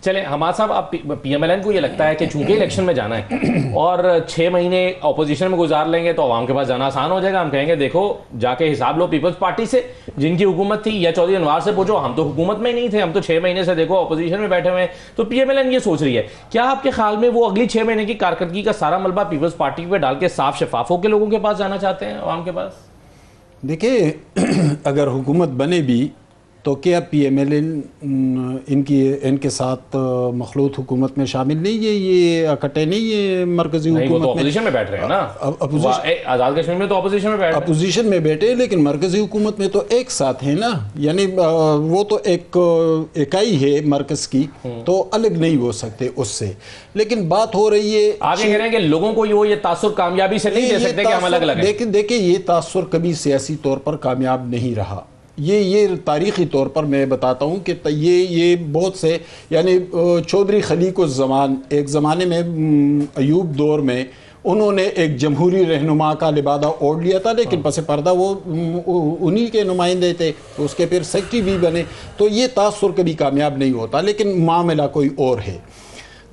چلیں حماد صاحب، آپ پی ایم ایل این کو یہ لگتا ہے کہ چونکہ الیکشن میں جانا ہے اور 6 مہینے اپوزیشن میں گزار لیں گے تو عوام کے پاس جانا آسان ہو جائے گا. ہم کہیں گے دیکھو جا کے حساب لو پیپلز پارٹی سے جن کی حکومت تھی، یا چودھری انوار سے پوچھو، ہم تو حکومت میں ہی نہیں تھے، ہم تو 6 مہینے سے دیکھو اپوزیشن میں بیٹھے ہوئے ہیں. تو پی ایم ایل این یہ سوچ رہی ہے، کیا آپ کے خیال میں وہ اگلی 6 مہینے کی کارکردگی کا سارا ملبہ پیپلز پارٹی پہ ڈال کے صاف شفاف ہو کے لوگوں کے پاس جانا چاہتے ہیں، عوام کے پاس؟ دیکھیں اگر حکومت بنے بھی تو کیا پی ایم ایل این ان کے ساتھ مخلوط حکومت میں شامل نہیں ہے؟ یہ اکٹھے نہیں ہے مرکزی حکومت میں؟ اپوزیشن میں بیٹھ رہے ہیں نا، آزاد کشمیر میں تو اپوزیشن میں بیٹھ رہے ہیں. اپوزیشن میں بیٹھے لیکن مرکزی حکومت میں تو ایک ساتھ ہیں نا، یعنی وہ تو ایک اکائی ہے مرکز کی، تو الگ نہیں ہو سکتے اس سے. لیکن بات ہو رہی ہے، آپ یہ کہہ رہے ہیں کہ لوگوں کو یہ تاثر کامیابی سے نہیں دے سکتے کہ ہم الگ الگ ہیں. دیکھیں یہ تاثر کبھی سیاسی طور پر کامیاب نہیں رہا. یہ تاریخی طور پر میں بتاتا ہوں کہ یہ بہت سے، یعنی چودھری خلیق الزمان ایک زمانے میں ایوب دور میں انہوں نے ایک جمہوری رہنما کا لبادہ اوڑھ لیا تھا، لیکن پس پردہ وہ انہی کے نمائندے تھے، اس کے پھر سیکٹری بھی بنے. تو یہ تاثر کبھی کامیاب نہیں ہوتا، لیکن معاملہ کوئی اور ہے.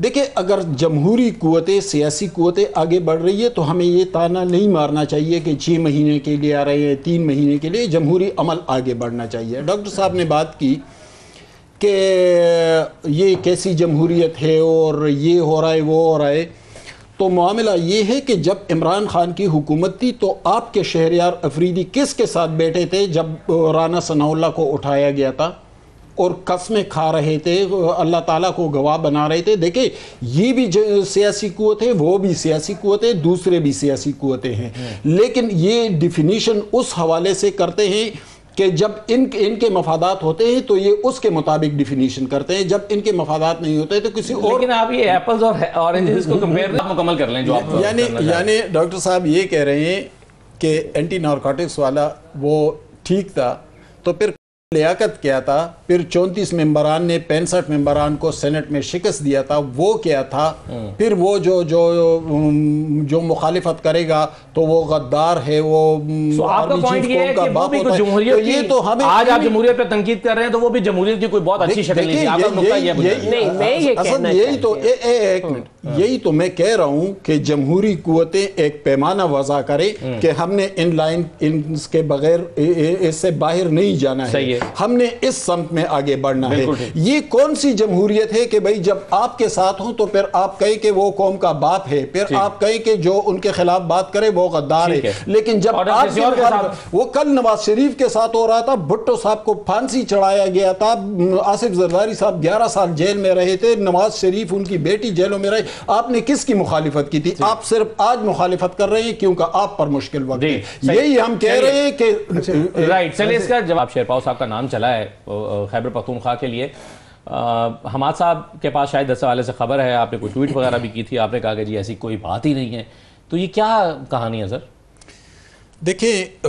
دیکھیں اگر جمہوری قوتیں، سیاسی قوتیں آگے بڑھ رہی ہے تو ہمیں یہ تانا نہیں مارنا چاہیے کہ 6 مہینے کے لیے آ رہے ہیں، 3 مہینے کے لیے. جمہوری عمل آگے بڑھنا چاہیے. ڈاکٹر صاحب نے بات کی کہ یہ کیسی جمہوریت ہے اور یہ ہو رہا ہے وہ ہو رہا ہے. تو معاملہ یہ ہے کہ جب عمران خان کی حکومت تھی تو آپ کے شہریار افریدی کس کے ساتھ بیٹھے تھے جب رانا ثناء اللہ کو اٹھایا گیا تھا اور قسمیں کھا رہے تھے، اللہ تعالیٰ کو گواہ بنا رہے تھے؟ دیکھیں یہ بھی سیاسی قوت ہے، وہ بھی سیاسی قوت ہے، دوسرے بھی سیاسی قوتیں ہیں. لیکن یہ ڈیفینیشن اس حوالے سے کرتے ہیں کہ جب ان کے مفادات ہوتے ہیں تو یہ اس کے مطابق ڈیفینیشن کرتے ہیں، جب ان کے مفادات نہیں ہوتے تو کسی اور. لیکن آپ یہ ایپلز اور اورنجز کو کمپیئر مکمل کر لیں جو آپ یعنی ڈاکٹر صاحب یہ کہہ رہے ہیں کہ اینٹی نارکوٹکس والا وہ ٹھیک تھا، تو پھر لیاقت کیا تھا؟ پھر 34 ممبران نے 65 ممبران کو سینٹ میں شکست دیا تھا، وہ کیا تھا؟ پھر وہ جو مخالفت کرے گا تو وہ غدار ہے، وہ آپ کا پوائنٹ یہ ہے کہ وہ بھی جمہوریت کی، آج آپ جمہوریت پہ تنقید کر رہے ہیں تو وہ بھی جمہوریت کی کوئی بہت اچھی شکل نہیں ہے. یہی تو میں کہہ رہا ہوں کہ جمہوری قوتیں ایک پیمانہ وضع کرے کہ ہم نے ان لائن کے بغیر اس سے باہر نہیں جانا ہے، ہم نے اس سمت میں آگے بڑھنا ہے. یہ کون سی جمہوریت ہے کہ بھئی جب آپ کے ساتھ ہوں تو پھر آپ کہیں کہ وہ قوم کا باپ ہے، پھر آپ کہیں کہ جو ان کے خلاف بات کرے وہ غدار ہے. لیکن جب آپ وہ کل نواز شریف کے ساتھ ہو رہا تھا، بھٹو صاحب کو پھانسی چڑھایا گیا تھا، آصف زرداری صاحب 11 سال جیل میں رہے تھے، نواز شریف ان کی بیٹی جیلوں میں رہے. آپ نے کس کی مخالفت کی تھی؟ آپ صرف آج مخالفت کر رہے ہیں کیونکہ آپ پر مشکل وقت ہے. یہی ہم کہہ رہے ہیں کہ رائٹ. چلیں اس کا جواب شیرپاؤ صاحب کا نام چلا ہے خیبر پختونخوا کے لیے. حماد صاحب کے پاس شاید اس حوالے سے خبر ہے، آپ نے کوئی ٹویٹ وغیرہ بھی کی تھی، آپ نے کہا کہ جی ایسی کوئی بات ہی نہیں ہے. تو یہ کیا کہانی ہے سر؟ دیکھیں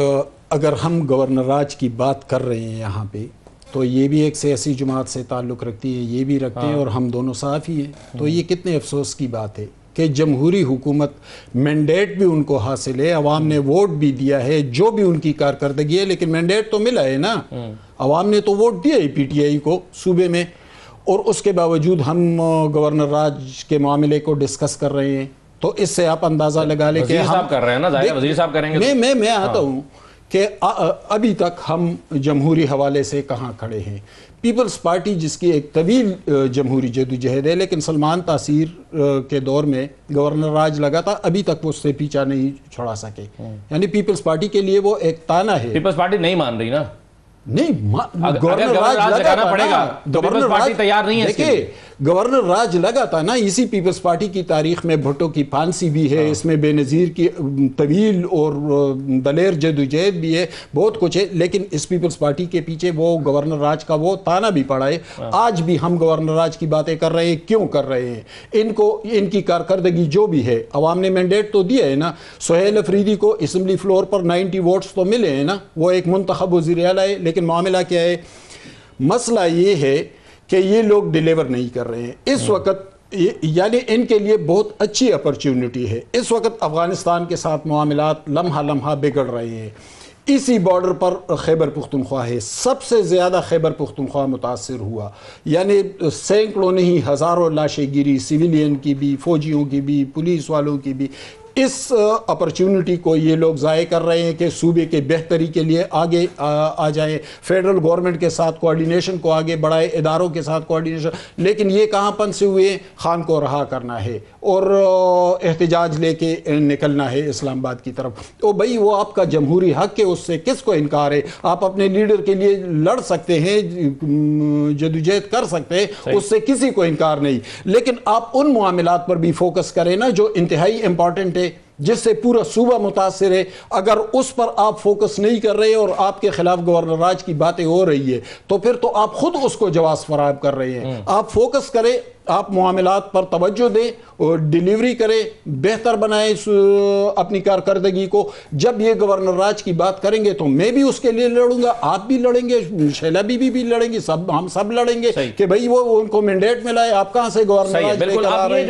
اگر ہم گورنر راج کی بات کر رہے ہیں یہاں پہ تو یہ بھی ایک سیاسی جماعت سے تعلق رکھتی ہے، یہ بھی رکھتے ہیں، اور ہم دونوں صحافی ہیں. تو یہ کتنے افسوس کی بات ہے کہ جمہوری حکومت مینڈیٹ بھی ان کو حاصل ہے، عوام نے ووٹ بھی دیا ہے جو بھی ان کی کارکردگی ہے، لیکن مینڈیٹ تو ملا ہے نا، عوام نے تو ووٹ دیا ہے پی ٹی آئی کو صوبے میں، اور اس کے باوجود ہم گورنر راج کے معاملے کو ڈسکس کر رہے ہیں. تو اس سے آپ اندازہ لگا لیں کہ وزیر صاحب کر رہے ہیں نا، ظاہر وزیر صاحب کریں گے. میں آتا ہوں کہ ابھی تک ہم جمہوری حوالے سے کہاں کھڑے ہیں. پیپلز پارٹی جس کی ایک طویل جمہوری جدوجہد ہے، لیکن سلمان تاثیر کے دور میں گورنر راج لگا تھا، ابھی تک وہ اس سے پیچھا نہیں چھڑا سکے. یعنی پیپلز پارٹی کے لیے وہ ایک تانا ہے. پیپلز پارٹی نہیں مان رہی نا، نہیں گورنر راج لگا پڑے گا، گورنر پارٹی تیار نہیں ہے. دیکھیں گورنر راج لگا تھا نا، اسی پیپلز پارٹی کی تاریخ میں بھٹو کی پھانسی بھی ہے، اس میں بے نظیر کی طویل اور دلیر جدوجہد بھی ہے، بہت کچھ ہے. لیکن اس پیپلز پارٹی کے پیچھے وہ گورنر راج کا وہ تانا بھی پڑا ہے. آج بھی ہم گورنر راج کی باتیں کر رہے ہیں، کیوں کر رہے ہیں؟ ان کی کارکردگی جو بھی ہے، عوام نے مینڈیٹ تو دیا ہے نا. سہیل افریدی کو اسمبلی فلور پر 90 ووٹس تو ملے ہیں نا، وہ ایک منتخب وزیر اعلیٰ ہے. لیکن معاملہ کیا ہے؟ مسئلہ یہ ہے کہ یہ لوگ ڈیلیور نہیں کر رہے ہیں اس وقت. یعنی ان کے لیے بہت اچھی اپرچونٹی ہے. اس وقت افغانستان کے ساتھ معاملات لمحہ لمحہ بگڑ رہے ہیں. اسی بارڈر پر خیبر پختونخوا ہے، سب سے زیادہ خیبر پختونخوا متاثر ہوا، یعنی سینکڑوں نہیں ہزاروں لاشیں گری، سویلین کی بھی، فوجیوں کی بھی، پولیس والوں کی بھی۔ اس اپرچونٹی کو یہ لوگ ضائع کر رہے ہیں کہ صوبے کے بہتری کے لیے آگے آ جائیں، فیڈرل گورنمنٹ کے ساتھ کوارڈینیشن کو آگے بڑھائے، اداروں کے ساتھ کوارڈینیشن، لیکن یہ کہاں پنسے ہوئے؟ خان کو رہا کرنا ہے اور احتجاج لے کے نکلنا ہے اسلام آباد کی طرف۔ تو بھائی وہ آپ کا جمہوری حق ہے، اس سے کس کو انکار ہے؟ آپ اپنے لیڈر کے لیے لڑ سکتے ہیں، جدوجہد کر سکتے ہیں، اس سے کسی کو انکار نہیں، لیکن آپ ان معاملات پر بھی فوکس کریں نا جو انتہائی امپورٹنٹ ہے، جس سے پورا صوبہ متاثر ہے۔ اگر اس پر آپ فوکس نہیں کر رہے اور آپ کے خلاف گورنر راج کی باتیں ہو رہی ہے تو پھر تو آپ خود اس کو جواز فراہم کر رہے ہیں۔ آپ فوکس کریں، آپ معاملات پر توجہ دیں اور ڈیلیوری کریں، بہتر بنائیں اپنی کارکردگی کو۔ جب یہ گورنر راج کی بات کریں گے تو میں بھی اس کے لیے لڑوں گا، آپ بھی لڑیں گے، شیلا بی بھی لڑیں گی، ہم سب لڑیں گے کہ بھائی وہ ان کو مینڈیٹ ملا ہے، آپ کہاں سے گورنر راج لے کر آ رہے ہیں؟